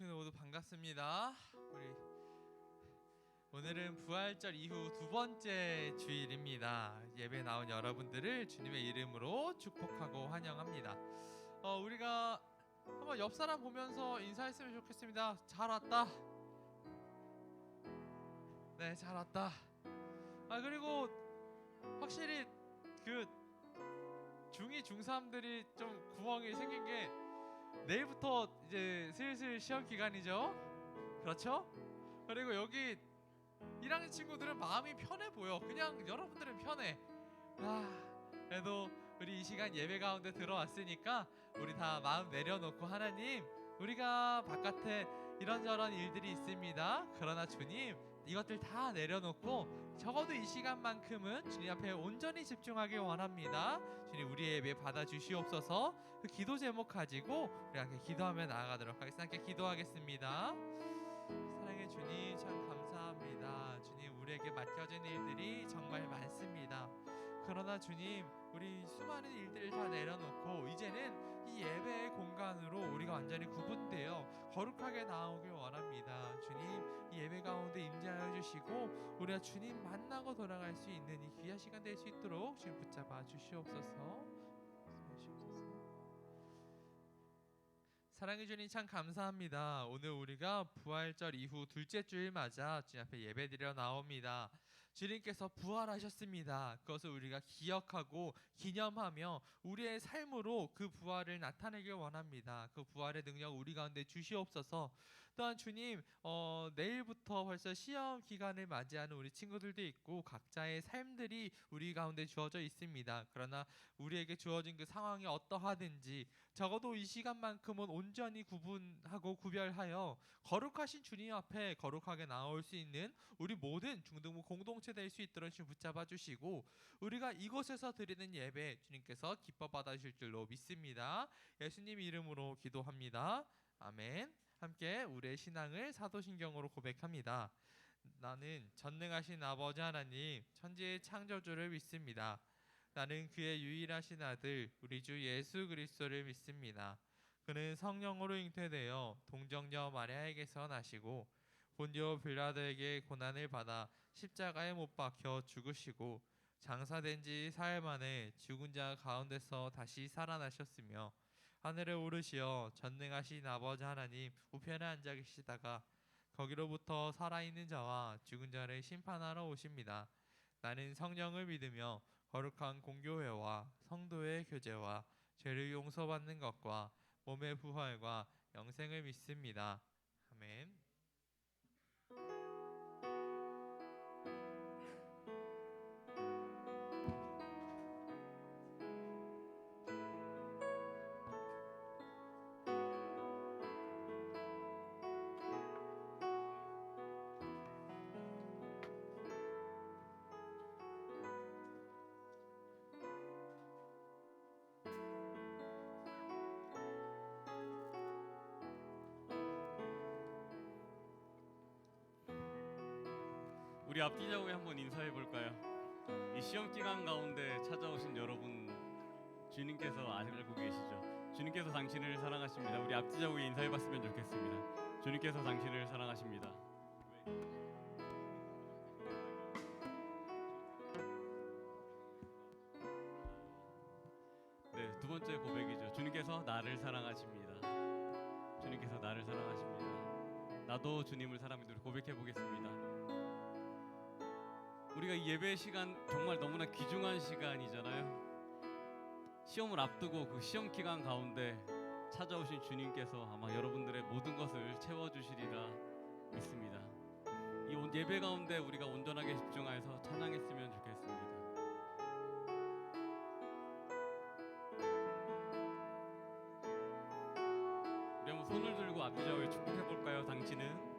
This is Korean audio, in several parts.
친구들 모두 반갑습니다. 오늘은 부활절 이후 두 번째 주일입니다. 예배 나온 여러분들을 주님의 이름으로 축복하고 환영합니다. 우리가 한번 옆 사람 보면서 인사했으면 좋겠습니다. 잘 왔다. 네, 잘 왔다. 그리고 확실히 그 중2, 중3들이 좀 구멍이 생긴 게 내일부터 이제 슬슬 시험 기간이죠. 그렇죠? 그리고 여기 1학년 친구들은 마음이 편해 보여. 그냥 여러분들은 편해. 그래도 우리 이 시간 예배 가운데 들어왔으니까 우리 다 마음 내려놓고, 하나님, 우리가 바깥에 이런저런 일들이 있습니다. 그러나 주님, 이것들 다 내려놓고 적어도 이 시간만큼은 주님 앞에 온전히 집중하길 원합니다. 주님, 우리의 예배 받아주시옵소서. 그 기도 제목 가지고 우리 함께 기도하며 나아가도록 하겠습니다. 함께 기도하겠습니다. 사랑의 주님, 참 감사합니다. 주님, 우리에게 맡겨진 일들이 정말 많습니다. 그러나 주님, 우리 수많은 일들을 다 내려놓고 이제는 이 예배의 공간으로 우리가 완전히 구분되어 거룩하게 나오길 원합니다. 주님, 이 예배 가운데 임재하여 주시고 우리가 주님 만나고 돌아갈 수 있는 이 귀한 시간 될 수 있도록 주님 붙잡아 주시옵소서. 사랑해 주님, 참 감사합니다. 오늘 우리가 부활절 이후 둘째 주일 맞아 주님 앞에 예배드려 나옵니다. 주님께서 부활하셨습니다. 그것을 우리가 기억하고 기념하며 우리의 삶으로 그 부활을 나타내길 원합니다. 그 부활의 능력 우리 가운데 주시옵소서. 또한 주님, 내일부터 벌써 시험 기간을 맞이하는 우리 친구들도 있고 각자의 삶들이 우리 가운데 주어져 있습니다. 그러나 우리에게 주어진 그 상황이 어떠하든지 적어도 이 시간만큼은 온전히 구분하고 구별하여 거룩하신 주님 앞에 거룩하게 나올 수 있는 우리 모든 중등부 공동체 될 수 있도록 주님 붙잡아 주시고, 우리가 이곳에서 드리는 예배 주님께서 기뻐 받아주실 줄로 믿습니다. 예수님 이름으로 기도합니다. 아멘. 함께 우리의 신앙을 사도신경으로 고백합니다. 나는 전능하신 아버지 하나님, 천지의 창조주를 믿습니다. 나는 그의 유일하신 아들 우리 주 예수 그리스도를 믿습니다. 그는 성령으로 잉태되어 동정녀 마리아에게서 나시고 본디오 빌라도에게 고난을 받아 십자가에 못 박혀 죽으시고 장사된 지 사흘 만에 죽은 자 가운데서 다시 살아나셨으며 하늘에 오르시어 전능하신 아버지 하나님 우편에 앉아 계시다가 거기로부터 살아있는 자와 죽은 자를 심판하러 오십니다. 나는 성령을 믿으며 거룩한 공교회와 성도의 교제와 죄를 용서받는 것과 몸의 부활과 영생을 믿습니다. 아멘. 우리 앞뒤 자국에 한번 인사해 볼까요? 이 시험 기간 가운데 찾아오신 여러분, 주님께서 알고 계시죠? 주님께서 당신을 사랑하십니다. 우리 앞뒤 자국에 인사해 봤으면 좋겠습니다. 주님께서 당신을 사랑하십니다. 네, 두 번째 고백이죠. 주님께서 나를 사랑하십니다. 주님께서 나를 사랑하십니다. 나도 주님을 사랑합니다. 우리 고백해 보겠습니다. 우리가 이 예배 시간 정말 너무나 귀중한 시간이잖아요. 시험을 앞두고 그 시험 기간 가운데 찾아오신 주님께서 아마 여러분들의 모든 것을 채워주시리라 믿습니다. 이 예배 가운데 우리가 온전하게 집중하여서 찬양했으면 좋겠습니다. 우리 한번 손을 들고 앞뒤좌우에 축복해 볼까요? 당신은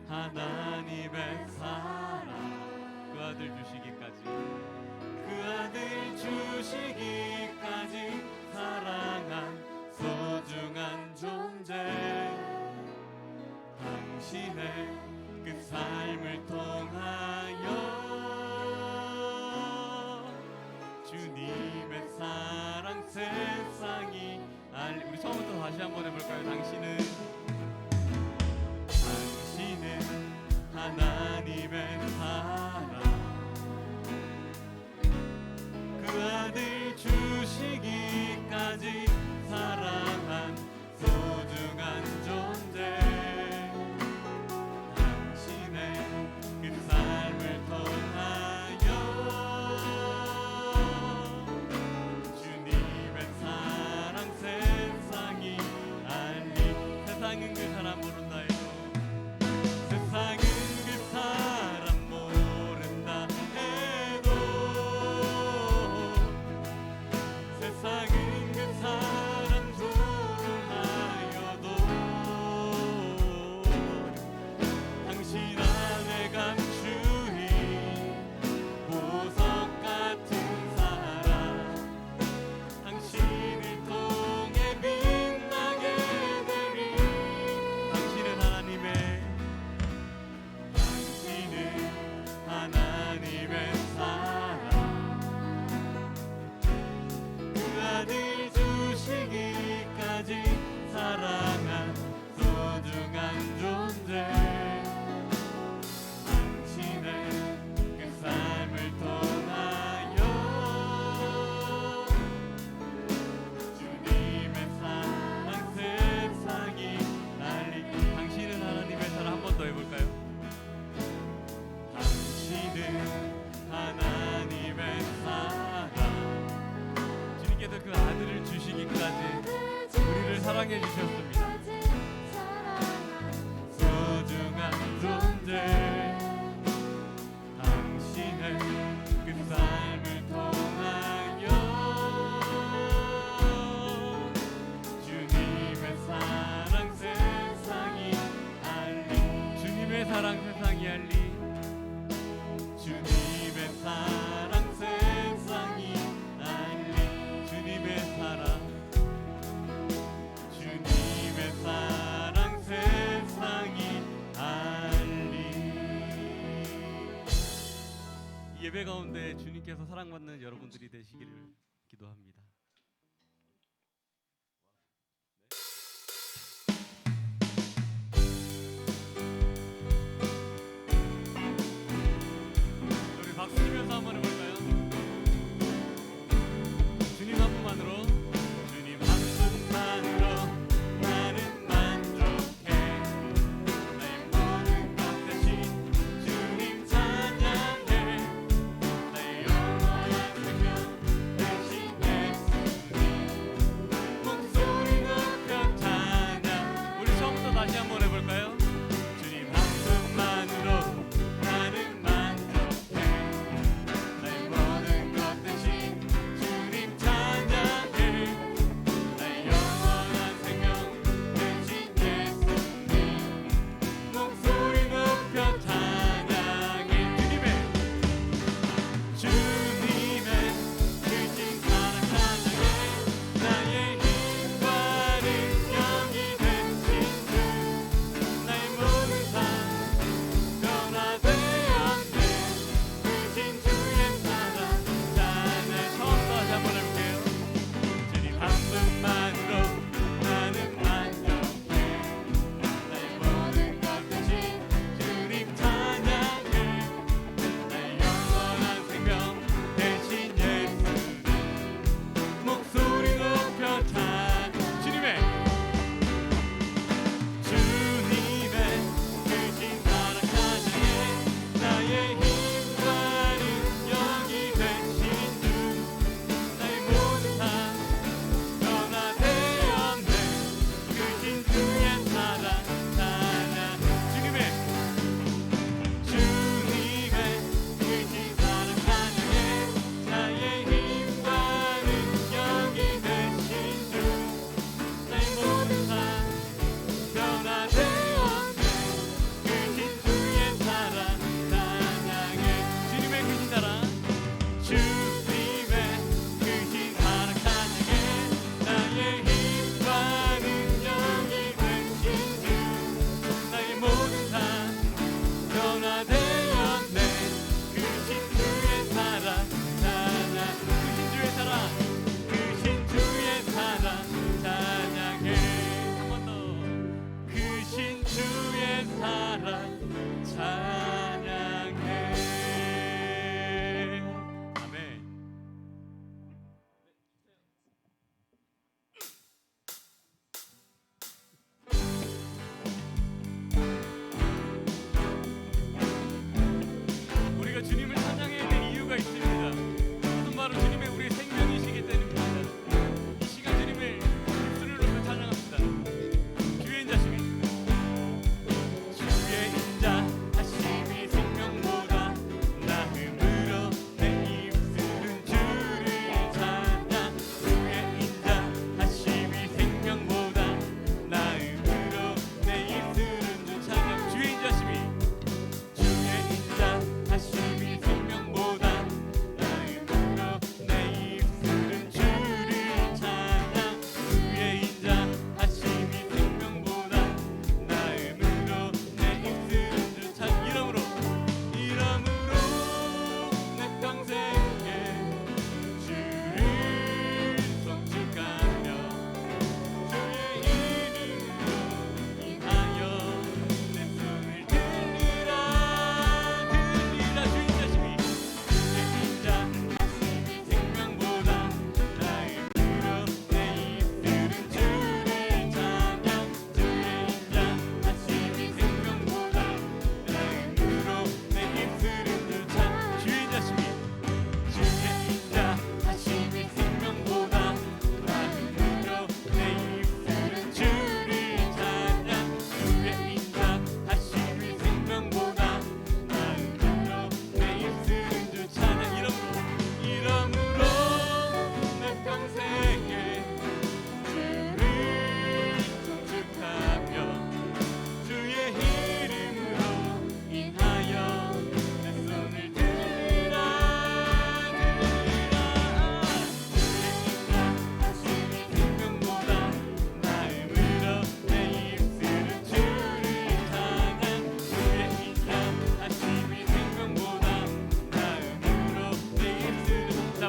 하나님의 사랑, 그 아들 주시기까지, 그 아들 주시기까지 사랑한 소중한 존재. 당신의 그 삶을 통하여 주님의 사랑 세상이 우리 처음부터 다시 한번 해볼까요? 당신은 하나님의 사랑, 그 아들 주시기까지 사랑한 소중한 존재. 당신의 그 삶을 통하여 주님의 사랑 세상이 알리. 세상은 그 사람 모른다 해도, 세상은 그 사람 모른다 해도, 세상은 그 사람 조롱하여도 당신 안에 감추인 보석 같은 사랑, 당신을 통해 빛나게 되리. 당신은 하나님의 사랑, 그 아들 주시기까지 사랑한 소중한 존재. 당신의 그 삶을 통하여 주님의 사랑 세상이 알리. 당신은 하나님의 사랑. 한 번 더 해볼까요? 당신은 하나님의 사랑, 주님께서 그 아들을 주시기까지 우리를 사랑해 주셨습니다. 소중한 존재. 당신의 그 삶을 통하여 주님의 사랑 세상이 알리. 주님의 사랑 세상이 알리. 주님의 사랑 세상이 알리. 주님의 사랑, 주님의 사랑 세상이 알리. 이 예배 가운데 주님께서 사랑받는 여러분들이 되시기를 기도합니다. 우리 박수 치면서 한번 해볼까요? 주님 한 분만으로, 주님 한 분만으로 나는 만족해. 나의 모든 것 대신 주님 찬양해. 나의 영원한 생명 대신 내 삶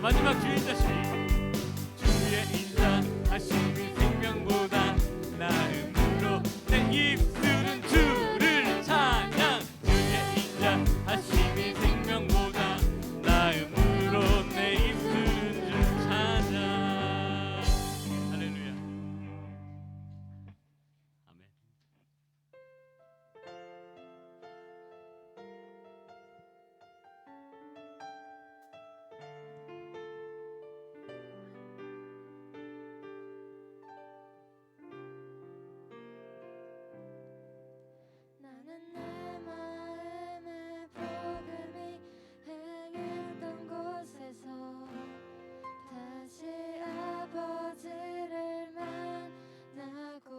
마지막 주의 인자 시리 주의 인자 하심이 생명보다 나음으로 내 입술은 주를 찬양 주의 인자 하심이 생명보다 나음으로 내 입술은 주를 찬양 할렐루야 아멘. 나는 내 마음의 복음이 행했던 곳에서 다시 아버지를 만나고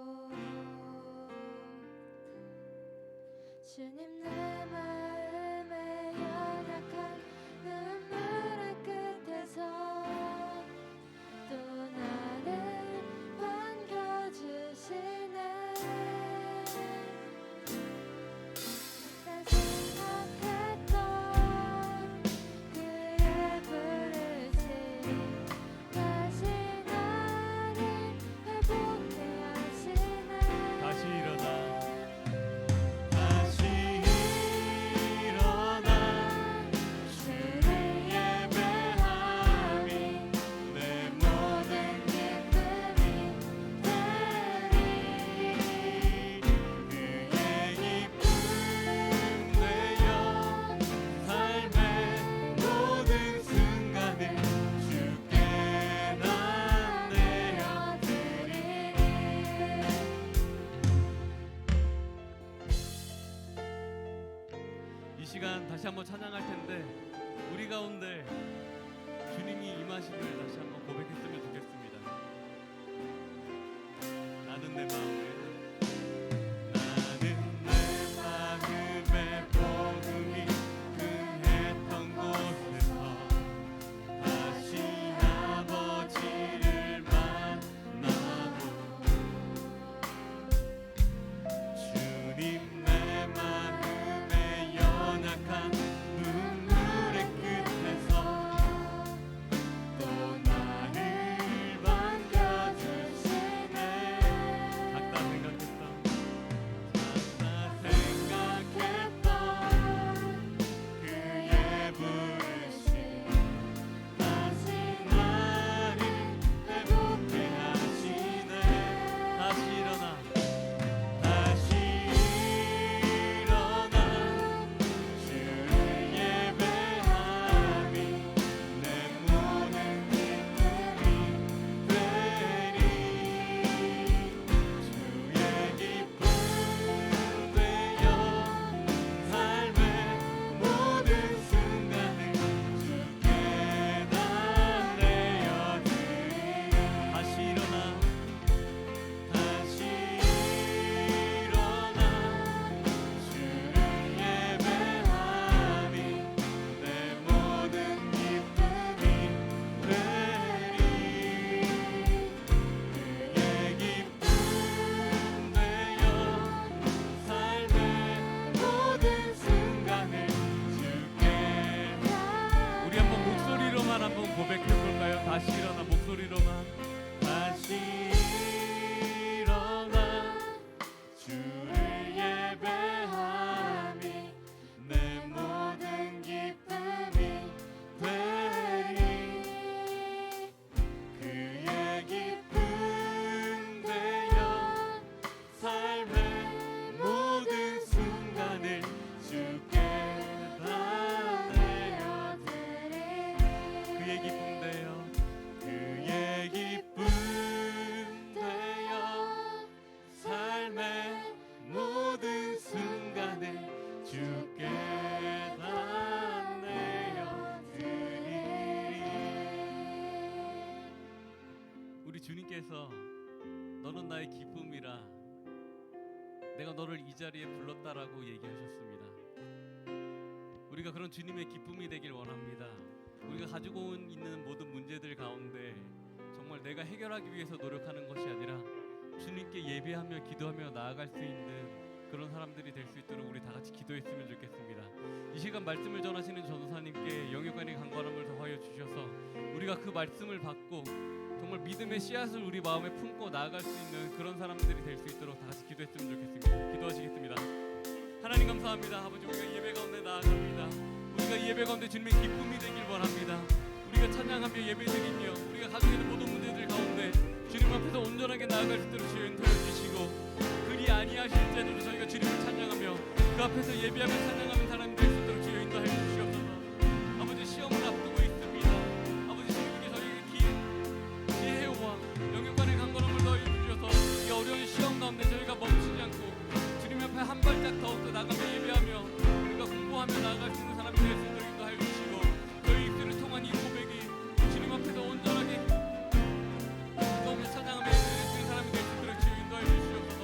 주님 내 마음의 연약한 눈물의 끝에서 또 나를 반겨주시네 날 생각했던 그의 부르심 다시 나를 회복해 하시네 다시 일어나 다시 일어나 주를 예배함이 내 모든 기쁨이 되리 그의 기쁨 되어 삶의 모든 순간을 주께 난 내어드리리 이 시간 다시 한번 찬양할 텐데 우리 가운데 주님이 임하심을 다시 한번 고백했으면 좋겠습니다. 나는 내 마음을 복음이 흥했던 곳에서 다시 아버지를 만나고 주님 내 마음의 연약한 눈물의 끝에서 또 나를 반겨주시네 작다 생각했던 그의 부르심 다시 나를 회복해 하시네 다시 일어나 다시 일어나 주를 예배함이 내 모든 기쁨이 되리 주의 기쁨 되어 삶의 모든 순간을 주께 다 내어드리리 다시 일어나 다시 일어나 주를 예배함이 내 모든 기쁨이 되리 그의 기쁨 되어 삶의 모든 순간을 주께 우리 한번 목소리로만 한번 고백해 볼까요? 다시 일어나 목소리로만 다시 일어나 주를 예배함이 내 모든 기쁨이 되리 그의 기쁨 되어 삶의 모든 순간을 주께 다 내어드리리 그의 기쁨 되어 그의 기쁨 되어 삶의 모든 순간을 주께 다 내어드리리 우리 주님께서 너는 나의 기쁨이라 내가 너를 이 자리에 불렀다라고 얘기하셨습니다. 우리가 그런 주님의 기쁨이 되길 원합니다. 우리가 가지고 있는 모든 문제들 가운데 정말 내가 해결하기 위해서 노력하는 것이 아니라 주님께 예배하며 기도하며 나아갈 수 있는 그런 사람들이 될 수 있도록 우리 다 같이 기도했으면 좋겠습니다. 이 시간 말씀을 전하시는 전도사님께 영육간의 강건함을 더하여 주셔서 우리가 그 말씀을 받고 정말 믿음의 씨앗을 우리 마음에 품고 나아갈 수 있는 그런 사람들이 될 수 있도록 다 같이 기도했으면 좋겠습니다. 기도하시겠습니다. 하나님 감사합니다. 아버지, 우리가 예배 가운데 나아갑니다. 우리가 이 예배 가운데 주님의 기쁨이 되길 원합니다. 우리가 찬양하며 예배드리며 우리가 가지고 있는 모든 문제들 가운데 주님 앞에서 온전하게 나아갈 수 있도록 주여 인도해 주시고, 그리 아니하실지라도 저희가 주님을 찬양하며 그 앞에서 예배하며 찬양하는 사람이 될 수 있도록 주여 인도해 주시옵소서. 아버지, 시험을 앞두고 있습니다. 아버지, 주님께 저희에게 지혜와 영육간의 강건함을 더해 주셔서 이 어려운 시험 가운데 저희가 멈추지 않고 주님 앞에 한 발짝 더욱더 나가며 예배하며 우리가 공부하며 나아갈 수 있는 사람이 될 수 있도록 인도하여 주시고, 저희 입술을 통한 이 고백이 주님 앞에서 온전하게 너무 찬양하며 예배드릴 수 있는 사람이 될 수 있도록 주여 인도하여 주시옵소서.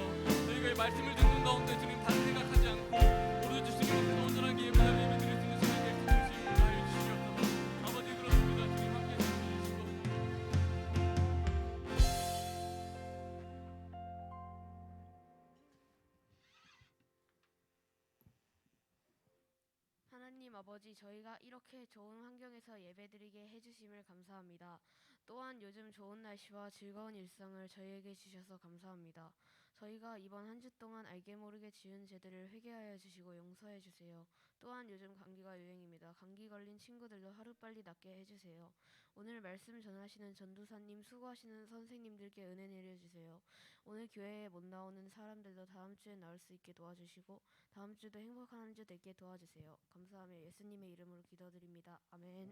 저희가 이 말씀을 듣는 가운데 주님 다른 생각하지 않고 오로지 주님 앞에서 온전하게 예배드릴 수 있는 시간이 될 수 있도록 주여 인도하여 주시옵소서. 아버지, 그렇습니다. 주님 함께 해주시고 하나님 아버지, 저희가 이렇게 좋은 환경에서 예배드리게 해주심을 감사합니다. 또한 요즘 좋은 날씨와 즐거운 일상을 저희에게 주셔서 감사합니다. 저희가 이번 한 주 동안 알게 모르게 지은 죄들을 회개하여 주시고 용서해 주세요. 또한 요즘 감기가 유행입니다. 감기 걸린 친구들도 하루빨리 낫게 해주세요. 오늘 말씀 전하시는 전도사님, 수고하시는 선생님들께 은혜 내려주세요. 오늘 교회에 못 나오는 사람들도 다음 주에 나올 수 있게 도와주시고 다음 주도 행복한 한 주 되게 도와주세요. 감사하며 예수님의 이름으로 기도드립니다. 아멘.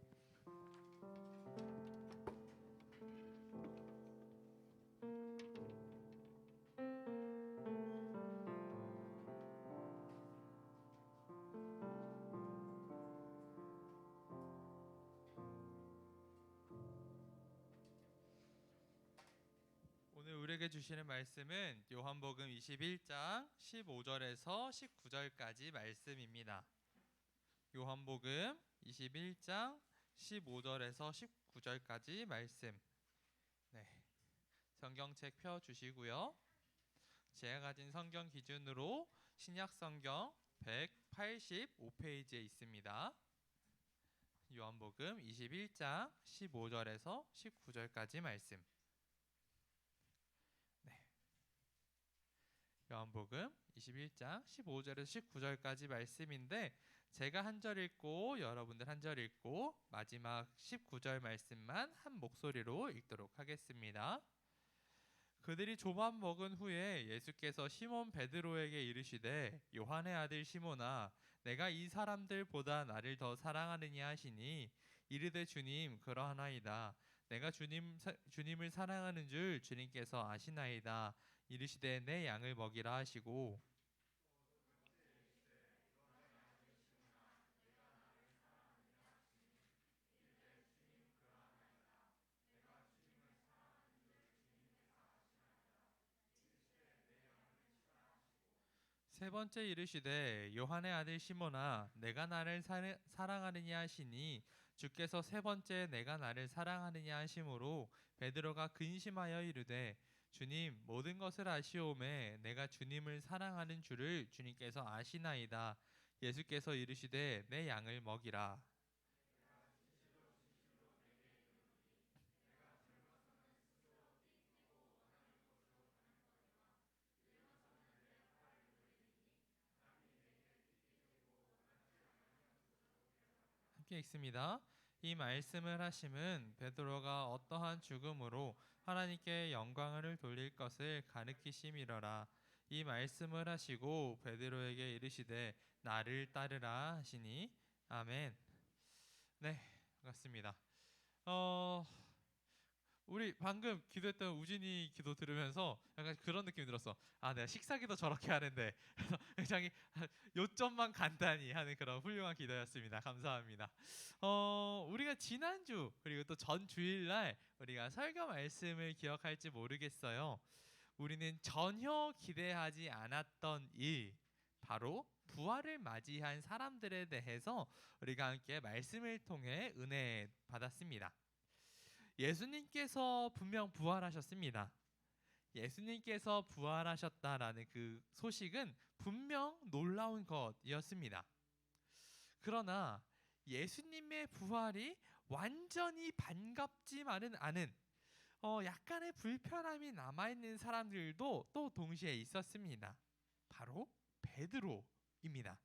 오늘 우리에게 주시는 말씀은 요한복음 21장 15절에서 19절까지 말씀입니다. 요한복음 21장 15절에서 19절까지 말씀. 네, 성경책 펴 주시고요. 제가 가진 성경 기준으로 신약 성경 185페이지에 있습니다. 요한복음 21장 15절에서 19절까지 말씀. 요한복음 21장 15절에서 19절까지 말씀인데, 제가 한 절 읽고 여러분들 한 절 읽고 마지막 19절 말씀만 한 목소리로 읽도록 하겠습니다. 그들이 조만 먹은 후에 예수께서 시몬 베드로에게 이르시되, 요한의 아들 시몬아, 내가 이 사람들보다 나를 더 사랑하느냐 하시니, 이르되 주님, 그러하나이다. 내가 주님을 사랑하는 줄 주님께서 아시나이다. 이르시되 내 양을 먹이라 하시고, 세 번째 이르시되 요한의 아들 시몬아, 내가 나를 사랑하느냐 하시니, 주께서 세 번째 내가 나를 사랑하느냐 하심으로 베드로가 근심하여 이르되, 주님, 모든 것을 아시오매 내가 주님을 사랑하는 줄을 주님께서 아시나이다. 예수께서 이르시되 내 양을 먹이라. 함께 읽습니다. 이 말씀을 하심은 베드로가 어떠한 죽음으로 하나님께 영광을 돌릴 것을 가르치심이러라. 이 말씀을 하시고 베드로에게 이르시되 나를 따르라 하시니. 아멘. 네, 반갑습니다. 우리 방금 기도했던 우진이 기도 들으면서 약간 그런 느낌이 들었어. 아, 내가 식사기도 저렇게 하는데. 그래서 굉장히 요점만 간단히 하는 그런 훌륭한 기도였습니다. 감사합니다. 우리가 지난주 그리고 또 전 주일날 우리가 설교 말씀을 기억할지 모르겠어요. 우리는 전혀 기대하지 않았던 일, 바로 부활을 맞이한 사람들에 대해서 우리가 함께 말씀을 통해 은혜 받았습니다. 예수님께서 분명 부활하셨습니다. 예수님께서 부활하셨다라는 그 소식은 분명 놀라운 것이었습니다. 그러나 예수님의 부활이 완전히 반갑지만은 않은 약간의 불편함이 남아있는 사람들도 또 동시에 있었습니다. 바로 베드로입니다.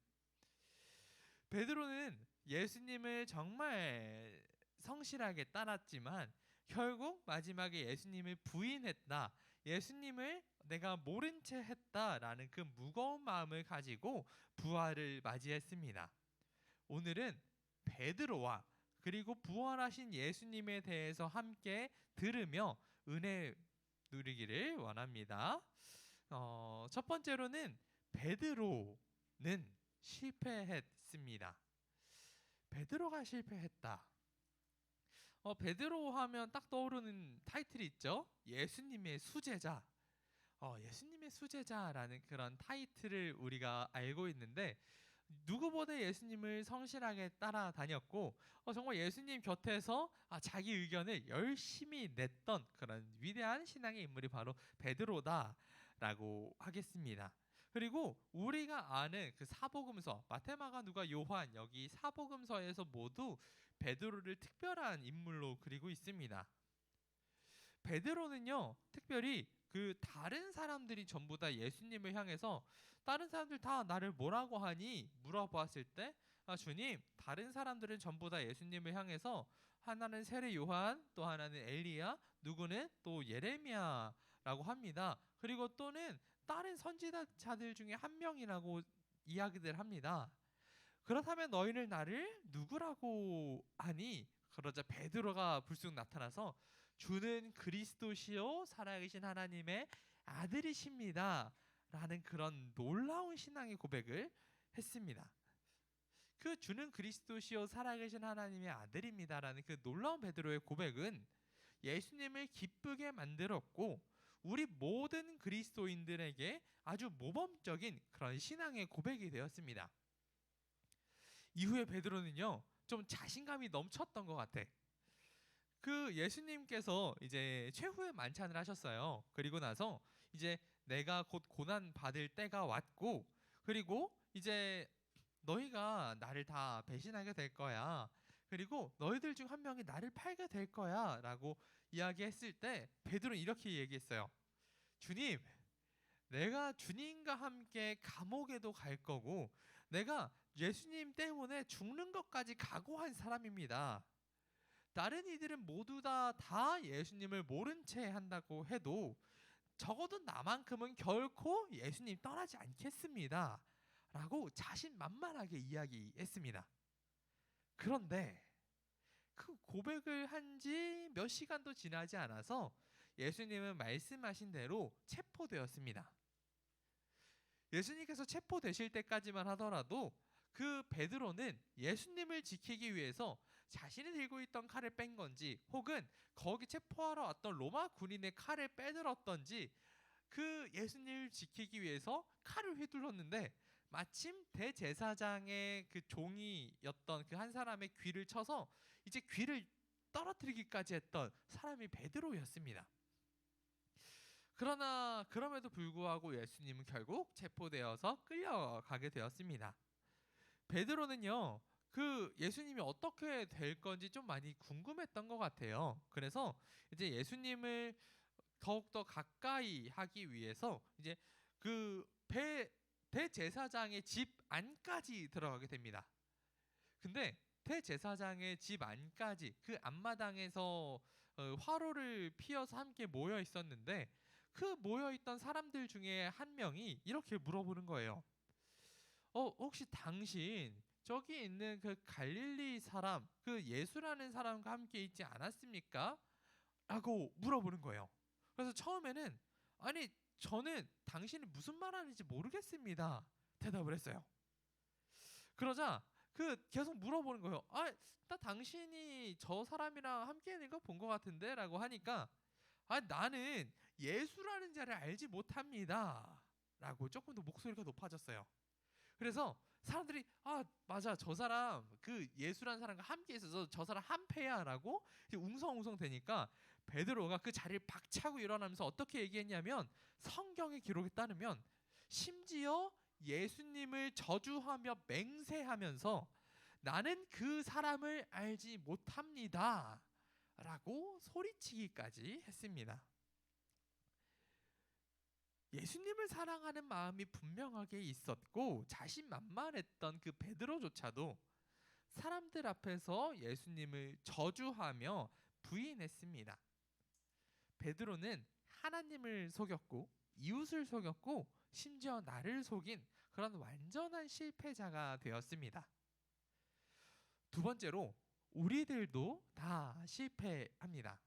베드로는 예수님을 정말 성실하게 따랐지만 결국 마지막에 예수님을 부인했다. 예수님을 내가 모른 채 했다라는 그 무거운 마음을 가지고 부활을 맞이했습니다. 오늘은 베드로와 그리고 부활하신 예수님에 대해서 함께 들으며 은혜 누리기를 원합니다. 첫 번째로는 베드로는 실패했습니다. 베드로가 실패했다. 베드로 하면 딱 떠오르는 타이틀이 있죠. 예수님의 수제자. 예수님의 수제자라는 그런 타이틀을 우리가 알고 있는데 누구보다 예수님을 성실하게 따라다녔고 정말 예수님 곁에서 자기 의견을 열심히 냈던 그런 위대한 신앙의 인물이 바로 베드로다라고 하겠습니다. 그리고 우리가 아는 그 사복음서 마태, 마가, 누가, 요한 여기 사복음서에서 모두 베드로를 특별한 인물로 그리고 있습니다. 베드로는요 특별히 그 다른 사람들이 전부 다 예수님을 향해서 다른 사람들 다 나를 뭐라고 하니 물어보았을 때 주님 다른 사람들은 전부 다 예수님을 향해서 하나는 세례 요한 또 하나는 엘리야 누구는 또 예레미야라고 합니다. 그리고 또는 다른 선지자들 중에 한 명이라고 이야기들 합니다. 그렇다면 너희는 나를 누구라고 하니? 그러자 베드로가 불쑥 나타나서 주는 그리스도시요 살아계신 하나님의 아들이십니다 라는 그런 놀라운 신앙의 고백을 했습니다. 그 주는 그리스도시요 살아계신 하나님의 아들입니다 라는 그 놀라운 베드로의 고백은 예수님을 기쁘게 만들었고 우리 모든 그리스도인들에게 아주 모범적인 그런 신앙의 고백이 되었습니다. 이후에 베드로는요 좀 자신감이 넘쳤던 것 같아. 그 예수님께서 이제 최후의 만찬을 하셨어요. 그리고 나서 이제 내가 곧 고난 받을 때가 왔고 그리고 이제 너희가 나를 다 배신하게 될 거야. 그리고 너희들 중 한 명이 나를 팔게 될 거야 라고 이야기했을 때 베드로는 이렇게 얘기했어요. 주님, 내가 주님과 함께 감옥에도 갈 거고 내가 예수님 때문에 죽는 것까지 각오한 사람입니다. 다른 이들은 모두 다 예수님을 모른 채 한다고 해도 적어도 나만큼은 결코 예수님 떠나지 않겠습니다 라고 자신만만하게 이야기했습니다. 그런데 그 고백을 한 지 몇 시간도 지나지 않아서 예수님은 말씀하신 대로 체포되었습니다. 예수님께서 체포되실 때까지만 하더라도 그 베드로는 예수님을 지키기 위해서 자신이 들고 있던 칼을 뺀 건지 혹은 거기 체포하러 왔던 로마 군인의 칼을 빼들었던지 그 예수님을 지키기 위해서 칼을 휘둘렀는데 마침 대제사장의 그 종이었던 그 한 사람의 귀를 쳐서 이제 귀를 떨어뜨리기까지 했던 사람이 베드로였습니다. 그러나 그럼에도 불구하고 예수님은 결국 체포되어서 끌려가게 되었습니다. 베드로는요 그 예수님이 어떻게 될 건지 좀 많이 궁금했던 것 같아요. 그래서 이제 예수님을 더욱더 가까이 하기 위해서 이제 그 대제사장의 집 안까지 들어가게 됩니다. 근데 대제사장의 집 안까지 그 앞마당에서 화로를 피워서 함께 모여 있었는데 그 모여 있던 사람들 중에 한 명이 이렇게 물어보는 거예요. 혹시 당신 저기 있는 그 갈릴리 사람 그 예수라는 사람과 함께 있지 않았습니까? 라고 물어보는 거예요. 그래서 처음에는 아니 저는 당신이 무슨 말하는지 모르겠습니다 대답을 했어요. 그러자 그 계속 물어보는 거예요. 나 당신이 저 사람이랑 함께 있는 거 본 것 같은데 라고 하니까 나는 예수라는 자를 알지 못합니다 라고 조금 더 목소리가 높아졌어요. 그래서 사람들이 맞아 저 사람 그 예수라는 사람과 함께 있어서 저 사람 한패야 라고 웅성웅성 되니까 베드로가 그 자리를 박차고 일어나면서 어떻게 얘기했냐면 성경의 기록에 따르면 심지어 예수님을 저주하며 맹세하면서 나는 그 사람을 알지 못합니다 라고 소리치기까지 했습니다. 예수님을 사랑하는 마음이 분명하게 있었고 자신만만했던 그 베드로조차도 사람들 앞에서 예수님을 저주하며 부인했습니다. 베드로는 하나님을 속였고 이웃을 속였고 심지어 나를 속인 그런 완전한 실패자가 되었습니다. 두 번째로 우리들도 다 실패합니다.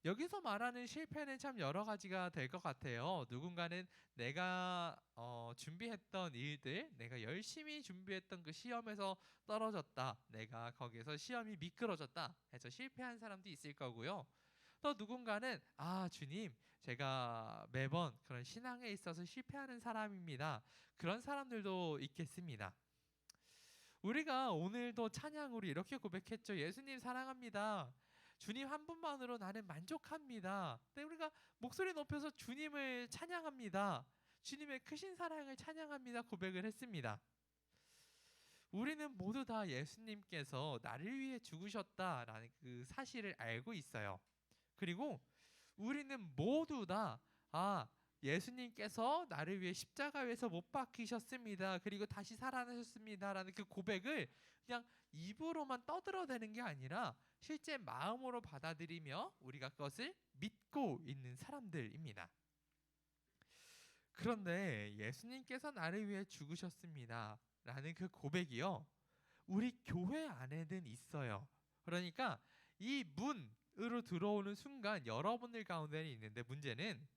여기서 말하는 실패는 참 여러 가지가 될 것 같아요. 누군가는 내가 준비했던 일들, 내가 열심히 준비했던 그 시험에서 떨어졌다, 내가 거기에서 시험이 미끄러졌다 해서 실패한 사람도 있을 거고요. 또 누군가는 주님, 제가 매번 그런 신앙에 있어서 실패하는 사람입니다. 그런 사람들도 있겠습니다. 우리가 오늘도 찬양으로 이렇게 고백했죠. 예수님 사랑합니다. 주님 한 분만으로 나는 만족합니다. 네, 우리가 목소리 높여서 주님을 찬양합니다. 주님의 크신 사랑을 찬양합니다. 고백을 했습니다. 우리는 모두 다 예수님께서 나를 위해 죽으셨다라는 그 사실을 알고 있어요. 그리고 우리는 모두 다 예수님께서 나를 위해 십자가에서 못 박히셨습니다. 그리고 다시 살아나셨습니다라는 그 고백을 그냥 입으로만 떠들어대는 게 아니라 실제 마음으로 받아들이며 우리가 그것을 믿고 있는 사람들입니다. 그런데 예수님께서 나를 위해 죽으셨습니다 라는 그 고백이요, 우리 교회 안에는 있어요. 그러니까 이 문으로 들어오는 순간 여러분들 가운데는 있는데, 문제는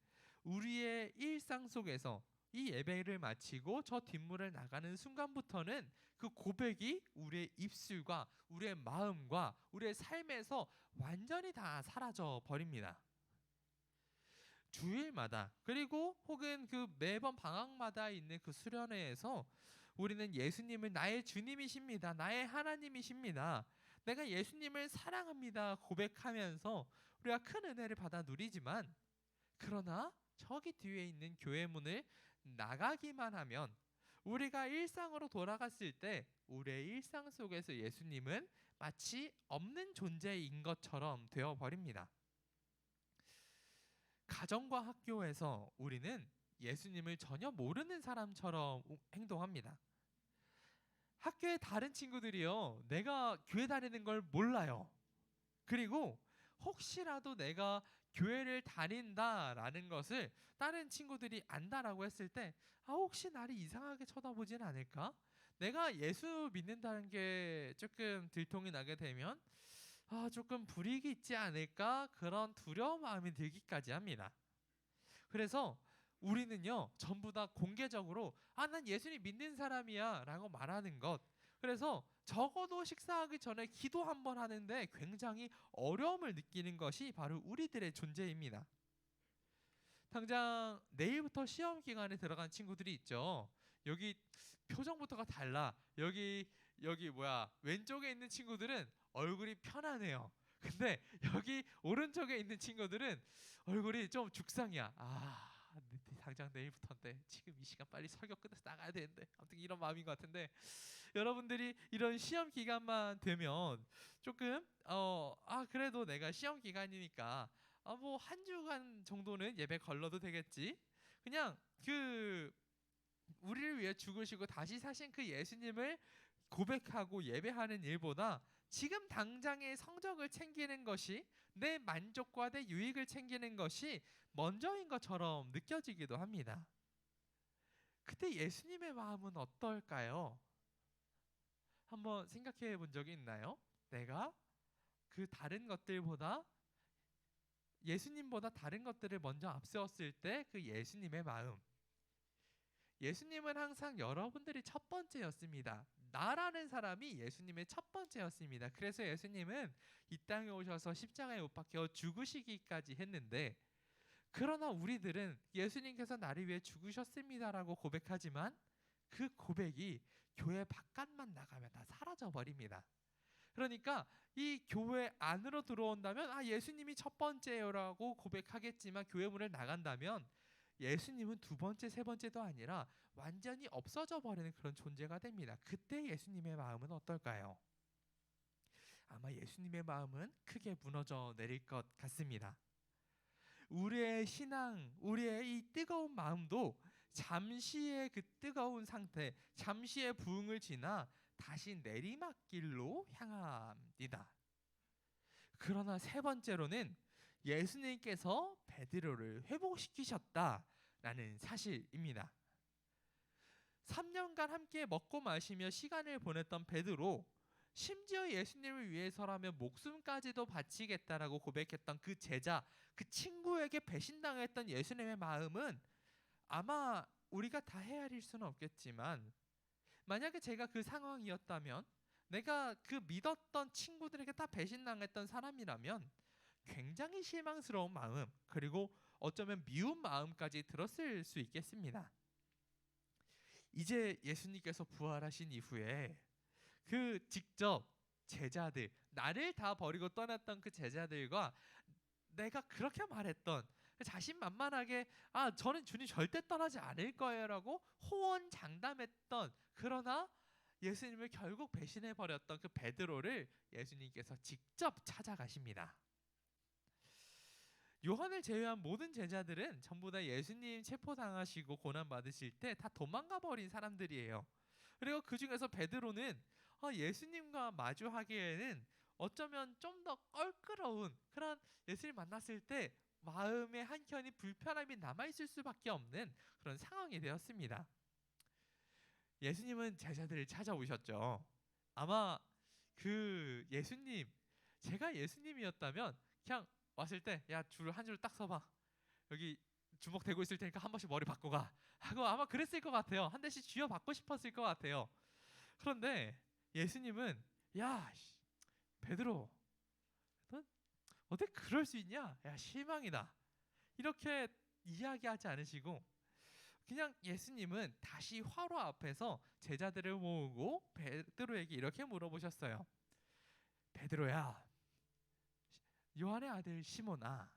우리의 일상 속에서 이 예배를 마치고 저 뒷문을 나가는 순간부터는 그 고백이 우리의 입술과 우리의 마음과 우리의 삶에서 완전히 다 사라져 버립니다. 주일마다 그리고 혹은 그 매번 방학마다 있는 그 수련회에서 우리는 예수님을 나의 주님이십니다, 나의 하나님이십니다, 내가 예수님을 사랑합니다 고백하면서 우리가 큰 은혜를 받아 누리지만, 그러나 저기 뒤에 있는 교회 문을 나가기만 하면 우리가 일상으로 돌아갔을 때 우리의 일상 속에서 예수님은 마치 없는 존재인 것처럼 되어버립니다. 가정과 학교에서 우리는 예수님을 전혀 모르는 사람처럼 행동합니다. 학교의 다른 친구들이요, 내가 교회 다니는 걸 몰라요. 그리고 혹시라도 내가 교회를 다닌다라는 것을 다른 친구들이 안다라고 했을 때 혹시 나를 이상하게 쳐다보진 않을까? 내가 예수 믿는다는 게 조금 들통이 나게 되면 조금 불이익이 있지 않을까? 그런 두려운 마음이 들기까지 합니다. 그래서 우리는요, 전부 다 공개적으로 난 예수님 믿는 사람이야 라고 말하는 것, 그래서 적어도 식사하기 전에 기도 한번 하는데 굉장히 어려움을 느끼는 것이 바로 우리들의 존재입니다. 당장 내일부터 시험 기간에 들어간 친구들이 있죠. 여기 표정부터가 달라. 여기 왼쪽에 있는 친구들은 얼굴이 편안해요. 근데 여기 오른쪽에 있는 친구들은 얼굴이 좀 죽상이야. 당장 내일부터인데 지금 이 시간 빨리 설교 끝내서 나가야 되는데, 아무튼 이런 마음인 것 같은데, 여러분들이 이런 시험 기간만 되면 조금 그래도 내가 시험 기간이니까 뭐 한 주간 정도는 예배 걸러도 되겠지, 그냥 그 우리를 위해 죽으시고 다시 사신 그 예수님을 고백하고 예배하는 일보다 지금 당장의 성적을 챙기는 것이, 내 만족과 내 유익을 챙기는 것이 먼저인 것처럼 느껴지기도 합니다. 그때 예수님의 마음은 어떨까요? 한번 생각해 본 적이 있나요? 내가 그 다른 것들보다, 예수님보다 다른 것들을 먼저 앞세웠을 때 그 예수님의 마음. 예수님은 항상 여러분들이 첫 번째였습니다. 나라는 사람이 예수님의 첫 번째였습니다. 그래서 예수님은 이 땅에 오셔서 십자가에 못 박혀 죽으시기까지 했는데, 그러나 우리들은 예수님께서 나를 위해 죽으셨습니다라고 고백하지만 그 고백이 교회 바깥만 나가면 다 사라져 버립니다. 그러니까 이 교회 안으로 들어온다면 예수님이 첫 번째요라고 고백하겠지만 교회 문을 나간다면 예수님은 두 번째, 세 번째도 아니라 완전히 없어져 버리는 그런 존재가 됩니다. 그때 예수님의 마음은 어떨까요? 아마 예수님의 마음은 크게 무너져 내릴 것 같습니다. 우리의 신앙, 우리의 이 뜨거운 마음도 잠시의 그 뜨거운 상태, 잠시의 부흥을 지나 다시 내리막길로 향합니다. 그러나 세 번째로는 예수님께서 베드로를 회복시키셨다라는 사실입니다. 3년간 함께 먹고 마시며 시간을 보냈던 베드로, 심지어 예수님을 위해서라면 목숨까지도 바치겠다라고 고백했던 그 제자, 그 친구에게 배신당했던 예수님의 마음은 아마 우리가 다 헤아릴 수는 없겠지만, 만약에 제가 그 상황이었다면, 내가 그 믿었던 친구들에게 다 배신당했던 사람이라면 굉장히 실망스러운 마음, 그리고 어쩌면 미운 마음까지 들었을 수 있겠습니다. 이제 예수님께서 부활하신 이후에 그 직접 제자들, 나를 다 버리고 떠났던 그 제자들과 내가 그렇게 말했던, 자신만만하게 저는 주님 절대 떠나지 않을 거예요라고 호언장담했던, 그러나 예수님을 결국 배신해버렸던 그 베드로를 예수님께서 직접 찾아가십니다. 요한을 제외한 모든 제자들은 전부 다 예수님 체포당하시고 고난받으실 때 다 도망가 버린 사람들이에요. 그리고 그 중에서 베드로는 예수님과 마주하기에는 어쩌면 좀 더 껄끄러운 그런, 예수님 만났을 때 마음의 한켠이 불편함이 남아있을 수밖에 없는 그런 상황이 되었습니다. 예수님은 제자들을 찾아오셨죠. 아마 그 예수님, 제가 예수님이었다면 그냥 왔을 때 줄 한 줄 딱 서봐, 여기 주먹 대고 있을 테니까 한 번씩 머리 바꿔 가 하고 아마 그랬을 것 같아요. 한 대씩 쥐어 받고 싶었을 것 같아요. 그런데 예수님은 베드로, 넌 어떻게 그럴 수 있냐? 실망이다, 이렇게 이야기하지 않으시고 그냥 예수님은 다시 화로 앞에서 제자들을 모으고 베드로에게 이렇게 물어보셨어요. 베드로야, 요한의 아들 시몬아,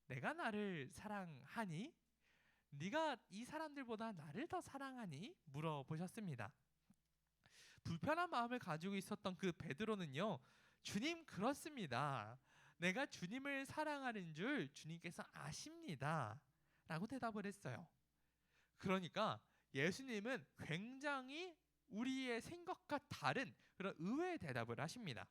내가 나를 사랑하니? 네가 이 사람들보다 나를 더 사랑하니? 물어보셨습니다. 불편한 마음을 가지고 있었던 그 베드로는요, 주님, 그렇습니다. 내가 주님을 사랑하는 줄 주님께서 아십니다 라고 대답을 했어요. 그러니까 예수님은 굉장히 우리의 생각과 다른 그런 의외의 대답을 하십니다.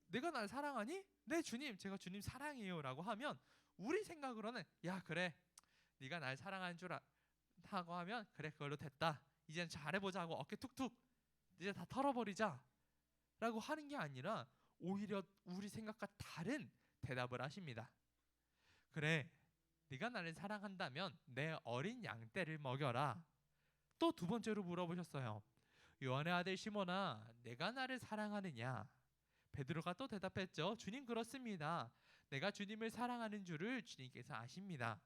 내가 날 사랑하니? 네 주님, 제가 주님 사랑해요 라고 하면 우리 생각으로는 그래, 네가 날 사랑하는 줄 하고 하면 그래, 그걸로 됐다, 이젠 잘해보자고 어깨 툭툭 이제 다 털어버리자 라고 하는 게 아니라 오히려 우리 생각과 다른 대답을 하십니다. 그래, 네가 나를 사랑한다면 내 어린 양떼를 먹여라. 또 두 번째로 물어보셨어요. 요한의 아들 시몬아, 내가 나를 사랑하느냐? 베드로가 또 대답했죠. 주님, 그렇습니다. 내가 주님을 사랑하는 줄을 주님께서 아십니다.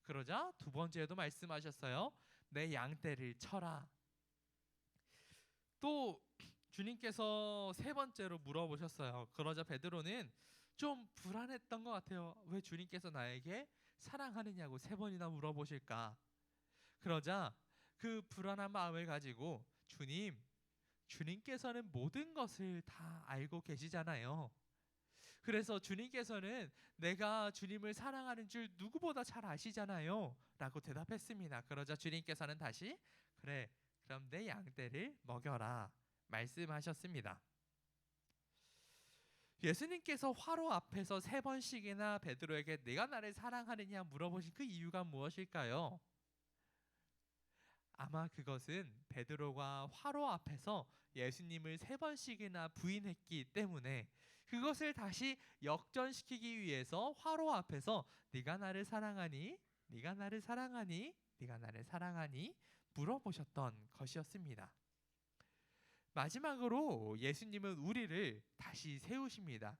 그러자 두 번째에도 말씀하셨어요. 내 양떼를 쳐라. 또 주님께서 세 번째로 물어보셨어요. 그러자 베드로는 좀 불안했던 것 같아요. 왜 주님께서 나에게 사랑하느냐고 세 번이나 물어보실까? 그러자 그 불안한 마음을 가지고 주님께서는 모든 것을 다 알고 계시잖아요. 그래서 주님께서는 내가 주님을 사랑하는 줄 누구보다 잘 아시잖아요 라고 대답했습니다. 그러자 주님께서는 다시 그래, 그럼 내 양떼를 먹여라 말씀하셨습니다. 예수님께서 화로 앞에서 세 번씩이나 베드로에게 내가 나를 사랑하느냐 물어보신 그 이유가 무엇일까요? 아마 그것은 베드로가 화로 앞에서 예수님을 세 번씩이나 부인했기 때문에 그것을 다시 역전시키기 위해서 화로 앞에서 네가 나를 사랑하니? 네가 나를 사랑하니? 네가 나를 사랑하니? 물어보셨던 것이었습니다. 마지막으로 예수님은 우리를 다시 세우십니다.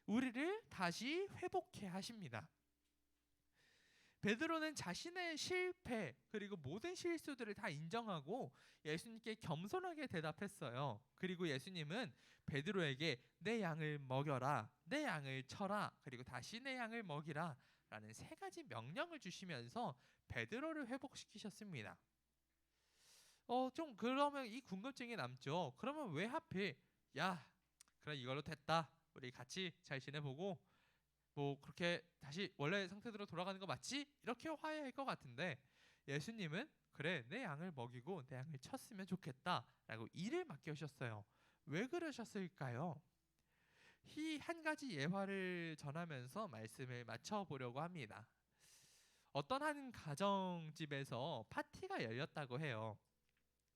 우리를 다시 회복해 하십니다. 베드로는 자신의 실패 그리고 모든 실수들을 다 인정하고 예수님께 겸손하게 대답했어요. 그리고 예수님은 베드로에게 내 양을 먹여라, 내 양을 쳐라, 그리고 다시 내 양을 먹이라 라는 세 가지 명령을 주시면서 베드로를 회복시키셨습니다. 좀 그러면 이 궁금증이 남죠. 그러면 왜 하필 야 그래 이걸로 됐다, 우리 같이 잘 지내보고 뭐 그렇게 다시 원래 상태대로 돌아가는 거 맞지? 이렇게 화해할 것 같은데 예수님은 그래 내 양을 먹이고 내 양을 쳤으면 좋겠다라고 일을 맡겨주셨어요. 왜 그러셨을까요? 이 한 가지 예화를 전하면서 말씀을 마쳐보려고 합니다. 어떤 한 가정집에서 파티가 열렸다고 해요.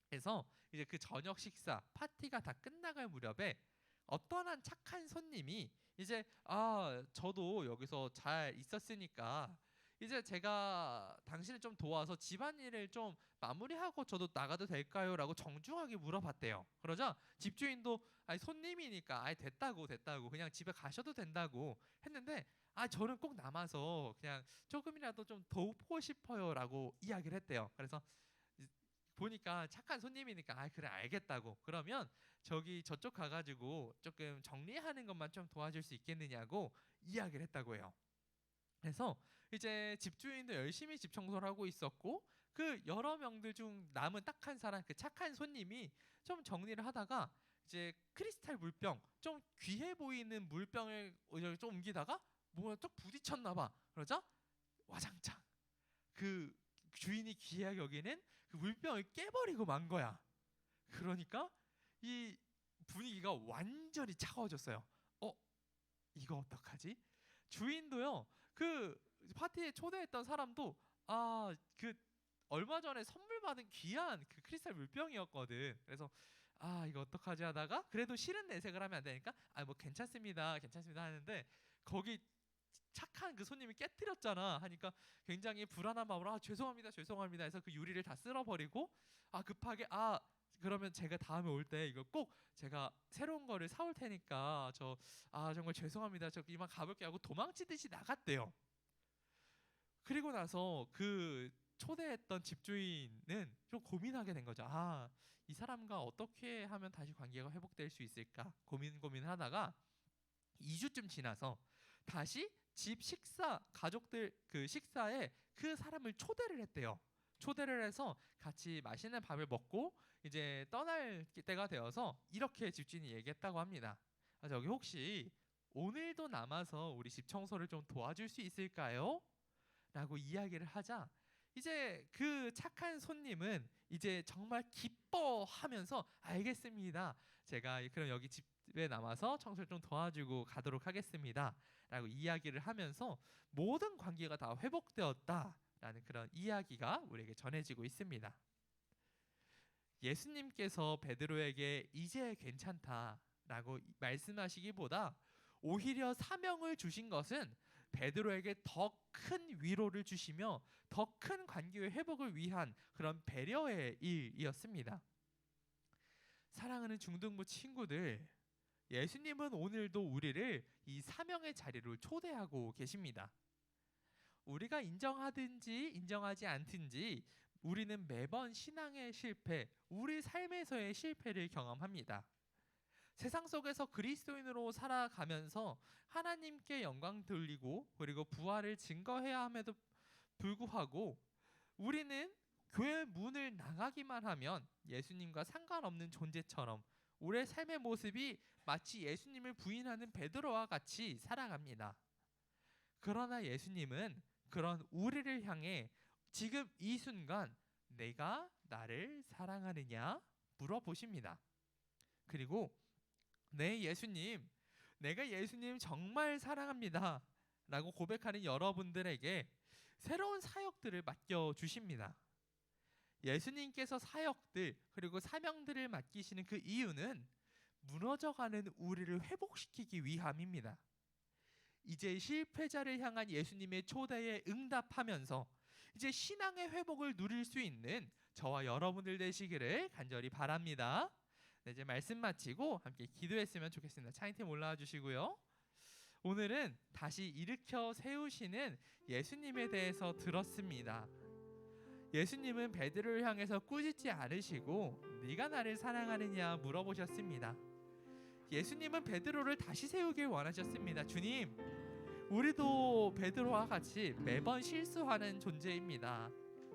그래서 이제 그 저녁 식사 파티가 다 끝나갈 무렵에 어떤 한 착한 손님이 이제 저도 여기서 잘 있었으니까 이제 제가 당신을 좀 도와서 집안일을 좀 마무리하고 저도 나가도 될까요? 라고 정중하게 물어봤대요. 그러자 집주인도 아니 손님이니까 아이 됐다고 그냥 집에 가셔도 된다고 했는데 저는 꼭 남아서 그냥 조금이라도 좀 돕고 싶어요 라고 이야기를 했대요. 그래서 보니까 착한 손님이니까 그래 알겠다고, 그러면 저쪽 가가지고 조금 정리하는 것만 좀 도와줄 수 있겠느냐고 이야기를 했다고 해요. 그래서 이제 집주인도 열심히 집 청소를 하고 있었고 그 여러 명들 중 남은 딱 한 사람, 그 착한 손님이 좀 정리를 하다가 이제 크리스탈 물병, 좀 귀해 보이는 물병을 좀 옮기다가 뭐가 좀 부딪혔나 봐. 그러자 와장창 그 주인이 귀하게 여기는 그 물병을 깨버리고 만 거야. 그러니까 이 분위기가 완전히 차가워졌어요. 이거 어떡하지? 주인도요. 그 파티에 초대했던 사람도 그 얼마 전에 선물 받은 귀한 그 크리스탈 물병이었거든. 그래서 이거 어떡하지 하다가 그래도 싫은 내색을 하면 안 되니까 뭐 괜찮습니다 하는데 거기 착한 그 손님이 깨뜨렸잖아 하니까 굉장히 불안한 마음으로 죄송합니다 해서 그 유리를 다 쓸어버리고 급하게 그러면 제가 다음에 올 때 이거 꼭 제가 새로운 거를 사올 테니까 정말 죄송합니다, 저 이만 가볼게요 하고 도망치듯이 나갔대요. 그리고 나서 그 초대했던 집주인은 좀 고민하게 된 거죠. 이 사람과 어떻게 하면 다시 관계가 회복될 수 있을까 고민하다가 2주쯤 지나서 다시 집 가족들 그 식사에 그 사람을 초대를 했대요. 초대를 해서 같이 맛있는 밥을 먹고 이제 떠날 때가 되어서 이렇게 집주인이 얘기했다고 합니다. 저기 혹시 오늘도 남아서 우리 집 청소를 좀 도와줄 수 있을까요? 라고 이야기를 하자 이제 그 착한 손님은 이제 정말 기뻐하면서 알겠습니다, 제가 그럼 여기 집에 남아서 청소를 좀 도와주고 가도록 하겠습니다 라고 이야기를 하면서 모든 관계가 다 회복되었다라는 그런 이야기가 우리에게 전해지고 있습니다. 예수님께서 베드로에게 이제 괜찮다라고 말씀하시기보다 오히려 사명을 주신 것은 베드로에게 더 큰 위로를 주시며 더 큰 관계의 회복을 위한 그런 배려의 일이었습니다. 사랑하는 중등부 친구들, 예수님은 오늘도 우리를 이 사명의 자리로 초대하고 계십니다. 우리가 인정하든지 인정하지 않든지 우리는 매번 신앙의 실패, 우리 삶에서의 실패를 경험합니다. 세상 속에서 그리스도인으로 살아가면서 하나님께 영광 돌리고 그리고 부활을 증거해야 함에도 불구하고 우리는 교회 문을 나가기만 하면 예수님과 상관없는 존재처럼 우리의 삶의 모습이 마치 예수님을 부인하는 베드로와 같이 살아갑니다. 그러나 예수님은 그런 우리를 향해 지금 이 순간 내가 나를 사랑하느냐 물어보십니다. 그리고 네 예수님, 내가 예수님 정말 사랑합니다 라고 고백하는 여러분들에게 새로운 사역들을 맡겨주십니다. 예수님께서 사역들 그리고 사명들을 맡기시는 그 이유는 무너져가는 우리를 회복시키기 위함입니다. 이제 실패자를 향한 예수님의 초대에 응답하면서 이제 신앙의 회복을 누릴 수 있는 저와 여러분들 되시기를 간절히 바랍니다. 이제 말씀 마치고 함께 기도했으면 좋겠습니다. 찬양팀 올라와 주시고요. 오늘은 다시 일으켜 세우시는 예수님에 대해서 들었습니다. 예수님은 베드로를 향해서 꾸짖지 않으시고 네가 나를 사랑하느냐 물어보셨습니다. 예수님은 베드로를 다시 세우길 원하셨습니다. 주님, 우리도 베드로와 같이 매번 실수하는 존재입니다.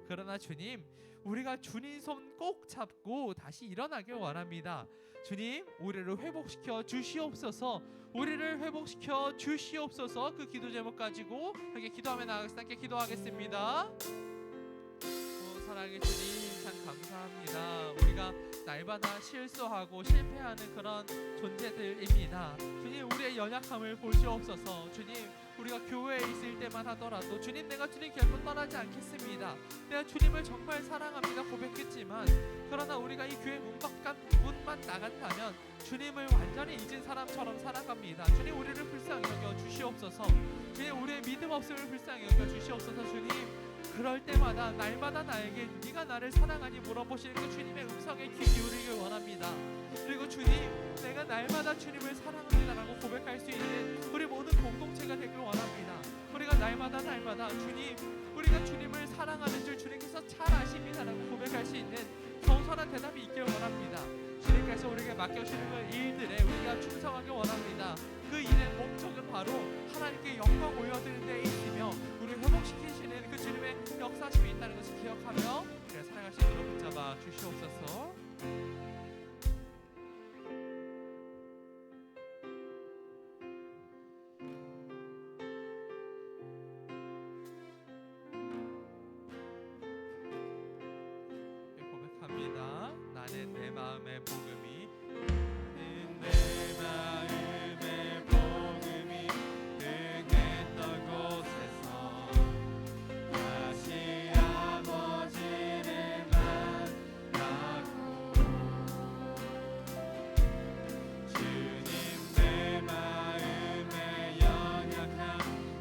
그러나 주님, 우리가 주님 손 꼭 잡고 다시 일어나길 원합니다. 주님, 우리를 회복시켜 주시옵소서. 우리를 회복시켜 주시옵소서. 그 기도 제목 가지고 함께 기도하며 나가겠습니다. 함께 기도하겠습니다. 사랑의 주님, 참 감사합니다. 우리가 날마다 실수하고 실패하는 그런 존재들입니다. 주님, 우리의 연약함을 보시옵소서. 주님, 우리가 교회에 있을 때만 하더라도 주님, 내가 주님 결코 떠나지 않겠습니다. 내가 주님을 정말 사랑합니다 고백했지만, 그러나 우리가 이 교회 문만 나간다면 주님을 완전히 잊은 사람처럼 살아갑니다. 주님, 우리를 불쌍히 여겨 주시옵소서. 주님, 우리의 믿음 없음을 불쌍히 여겨 주시옵소서. 주님, 그럴 때마다 날마다 나에게 네가 나를 사랑하니 물어보시는 그 주님의 음성에 귀 기울이길 원합니다. 그리고 주님, 내가 날마다 주님을 사랑합니다라고 고백할 수 있는 우리 모든 공동체가 되길 원합니다. 우리가 날마다 주님, 우리가 주님을 사랑하는 줄 주님께서 잘 아십니다라고 고백할 수 있는 겸손한 대답이 있길 원합니다. 주님께서 우리에게 맡겨주시는 그 일들에 우리가 충성하길 원합니다. 그 일의 목적은 바로 하나님께 영광 올려드리는 데 있으며 우리를 회복시키시는 그 주님의 역사심이 있다는 것을 기억하며 그를 사랑할 수 있도록 붙잡아 주시옵소서. 고백합니다. 나는 내 마음의 복음이 내 마음의 복음이 등했던 곳에서 다시 아버지를 만나고 주님, 내 마음의 연약한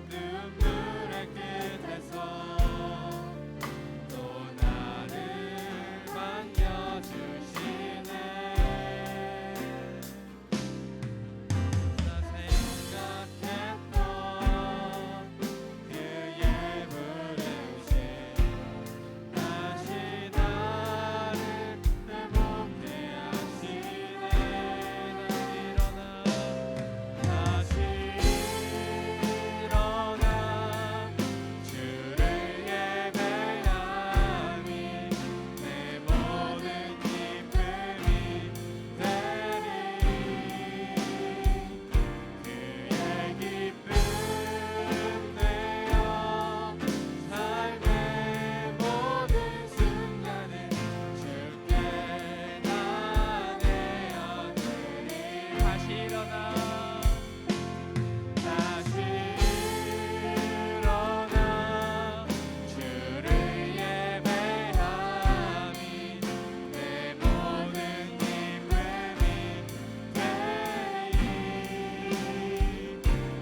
눈물의 끝에서 또 나를 반겨주시네. 나 생각했던 그의 부르심 다시 나를 회복해 하시네. 다시 일어나 주를 예배함이 내 모든 기쁨이 되리. 그의 기쁨 되어 삶의 모든 순간을 주께 나 내어드리. 다시 일어나 주를 예배함이 내 모든 기쁨이 되리.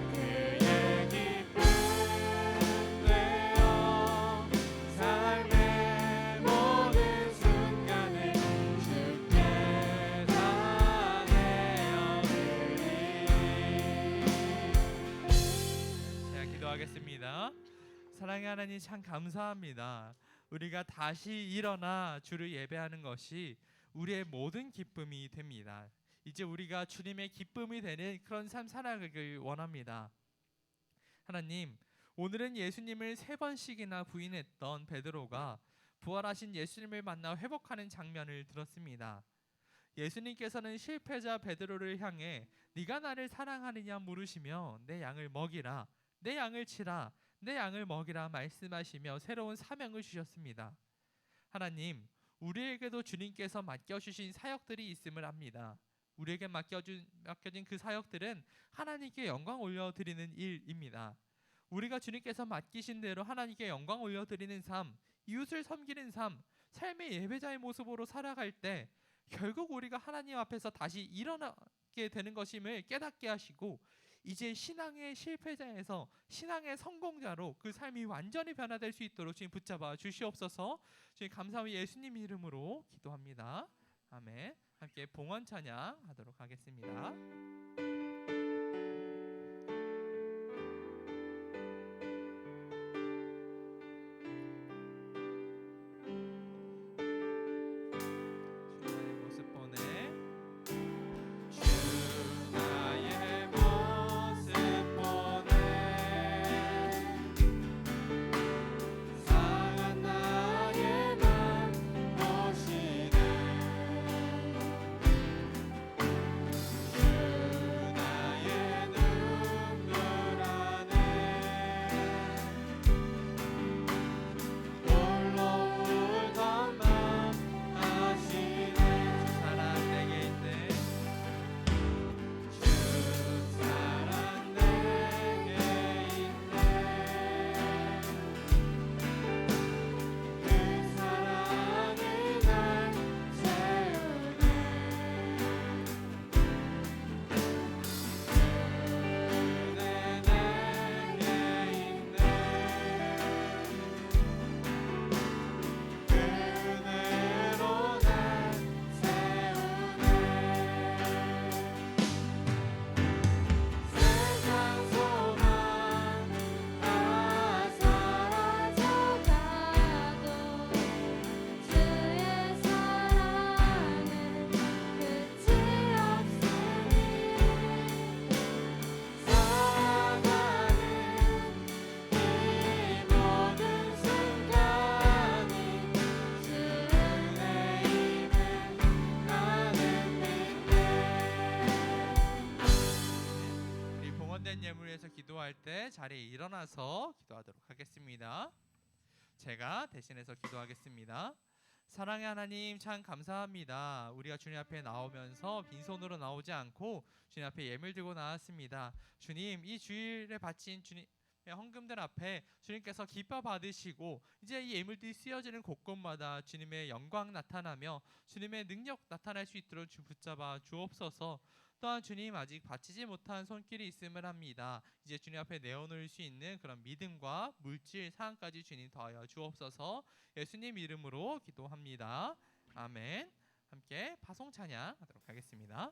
그의 기쁨 되어 삶의 모든 순간을 주께 다 내어드리. 제가 기도하겠습니다. 사랑의 하나님, 참 감사합니다. 우리가 다시 일어나 주를 예배하는 것이 우리의 모든 기쁨이 됩니다. 이제 우리가 주님의 기쁨이 되는 그런 삶 살아가길 원합니다. 하나님, 오늘은 예수님을 3번씩이나 부인했던 베드로가 부활하신 예수님을 만나 회복하는 장면을 들었습니다. 예수님께서는 실패자 베드로를 향해 네가 나를 사랑하느냐 물으시며 내 양을 먹이라, 내 양을 치라, 내 양을 먹이라 말씀하시며 새로운 사명을 주셨습니다. 하나님, 우리에게도 주님께서 맡겨주신 사역들이 있음을 압니다. 우리에게 맡겨진 그 사역들은 하나님께 영광 올려드리는 일입니다. 우리가 주님께서 맡기신 대로 하나님께 영광 올려드리는 삶, 이웃을 섬기는 삶, 삶의 예배자의 모습으로 살아갈 때 결국 우리가 하나님 앞에서 다시 일어나게 되는 것임을 깨닫게 하시고, 이제 신앙의 실패자에서 신앙의 성공자로 그 삶이 완전히 변화될 수 있도록 주님 붙잡아 주시옵소서. 주님 감사하며 예수님 이름으로 기도합니다. 아멘. 함께 봉헌 찬양 하도록 하겠습니다. 드린 예물에서 기도할 때 자리에 일어나서 기도하도록 하겠습니다. 제가 대신해서 기도하겠습니다. 사랑의 하나님, 참 감사합니다. 우리가 주님 앞에 나오면서 빈손으로 나오지 않고 주님 앞에 예물 들고 나왔습니다. 주님, 이 주일에 바친 주님의 헌금들 앞에 주님께서 기뻐 받으시고 이제 이 예물들이 쓰여지는 곳곳마다 주님의 영광 나타나며 주님의 능력 나타날 수 있도록 주 붙잡아 주옵소서. 또한 주님, 아직 바치지 못한 손길이 있음을 합니다. 이제 주님 앞에 내어놓을 수 있는 그런 믿음과 물질 사항까지 주님 더하여 주옵소서. 예수님 이름으로 기도합니다. 아멘. 함께 파송 찬양하도록 하겠습니다.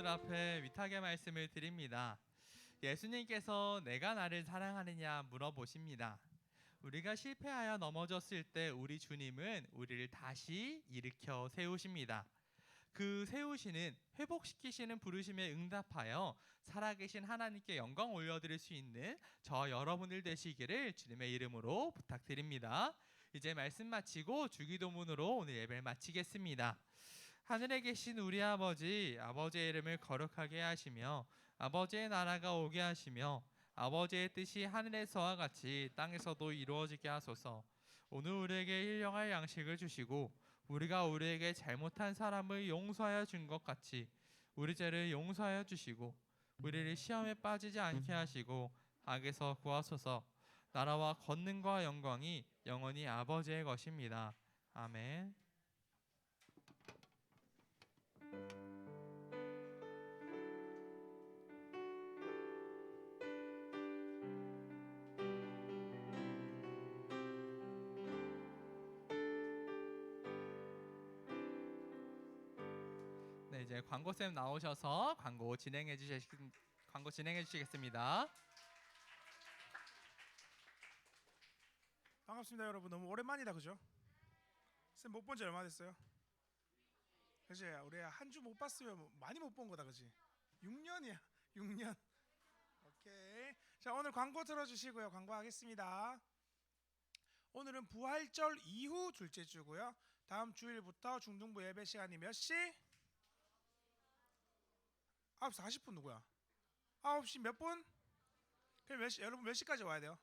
앞에 위탁의 말씀을 드립니다. 예수님께서 내가 나를 사랑하느냐 물어보십니다. 우리가 실패하여 넘어졌을 때 우리 주님은 우리를 다시 일으켜 세우십니다. 그 세우시는 회복시키시는 부르심에 응답하여 살아계신 하나님께 영광 올려드릴 수 있는 저 여러분들 되시기를 주님의 이름으로 부탁드립니다. 이제 말씀 마치고 주기도문으로 오늘 예배를 마치겠습니다. 하늘에 계신 우리 아버지, 아버지의 이름을 거룩하게 하시며 아버지의 나라가 오게 하시며 아버지의 뜻이 하늘에서와 같이 땅에서도 이루어지게 하소서. 오늘 우리에게 일용할 양식을 주시고 우리가 우리에게 잘못한 사람을 용서하여 준 것 같이 우리 죄를 용서하여 주시고 우리를 시험에 빠지지 않게 하시고 악에서 구하소서. 나라와 권능과 영광이 영원히 아버지의 것입니다. 아멘. 네, 이제 광고쌤 나오셔서 광고 진행해 주시겠습니다. 반갑습니다, 여러분. 너무 오랜만이다, 그죠? 쌤 못 본 지 얼마 됐어요? 그지? 우리 한 주 못 봤으면 많이 못 본 거다, 그지? 6년이야, 6년. 오케이. 자, 오늘 광고 들어주시고요. 광고하겠습니다. 오늘은 부활절 이후 둘째 주고요. 다음 주일부터 중등부 예배 시간이 몇 시? 9시 40분 누구야? 9시 몇 분? 그럼 몇 시? 여러분 몇 시까지 와야 돼요?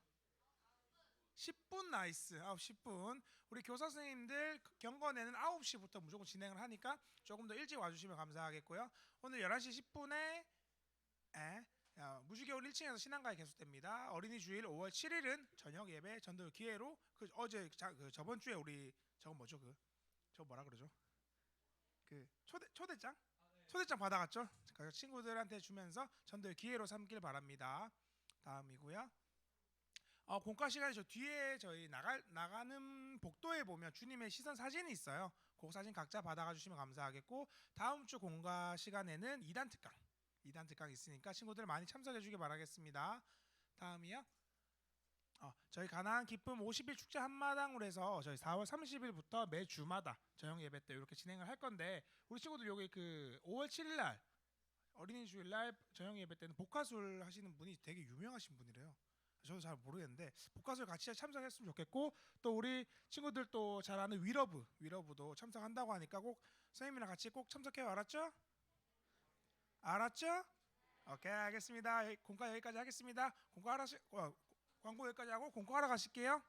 10분. 나이스. 9시 10분. 우리 교사 선생님들 경건에는 9시부터 무조건 진행을 하니까 조금 더 일찍 와주시면 감사하겠고요. 오늘 11시 10분에 무주교울 1층에서 신앙가에 계속됩니다. 어린이 주일 5월 7일은 저녁 예배 전도 기회로 저번 주에 우리 저거 뭐죠? 저거 뭐라 그러죠? 그 초대장? 초대장 받아갔죠? 그 친구들한테 주면서 전도의 기회로 삼길 바랍니다. 다음이고요. 공과 시간에 저 뒤에 저희 나가는 복도에 보면 주님의 시선 사진이 있어요. 그 사진 각자 받아가 주시면 감사하겠고, 다음 주 공과 시간에는 2단 특강 있으니까 친구들 많이 참석해 주길 바라겠습니다. 다음이요. 저희 가나안 기쁨 50일 축제 한마당으로 해서 저희 4월 30일부터 매 주마다 저녁 예배 때 이렇게 진행을 할 건데, 우리 친구들 여기 그 5월 7일 날 어린이 주일 날 저녁 예배 때는 복화술 하시는 분이 되게 유명하신 분이래요. 저도 잘 모르겠는데 복가술 같이 참석했으면 좋겠고 또 우리 친구들 또 잘 아는 위러브도 참석한다고 하니까 꼭 선생님이랑 같이 꼭 참석해요. 알았죠? 알았죠? 오케이 알겠습니다. 공과 여기까지 하겠습니다. 광고 여기까지 하고 공과하러 가실게요.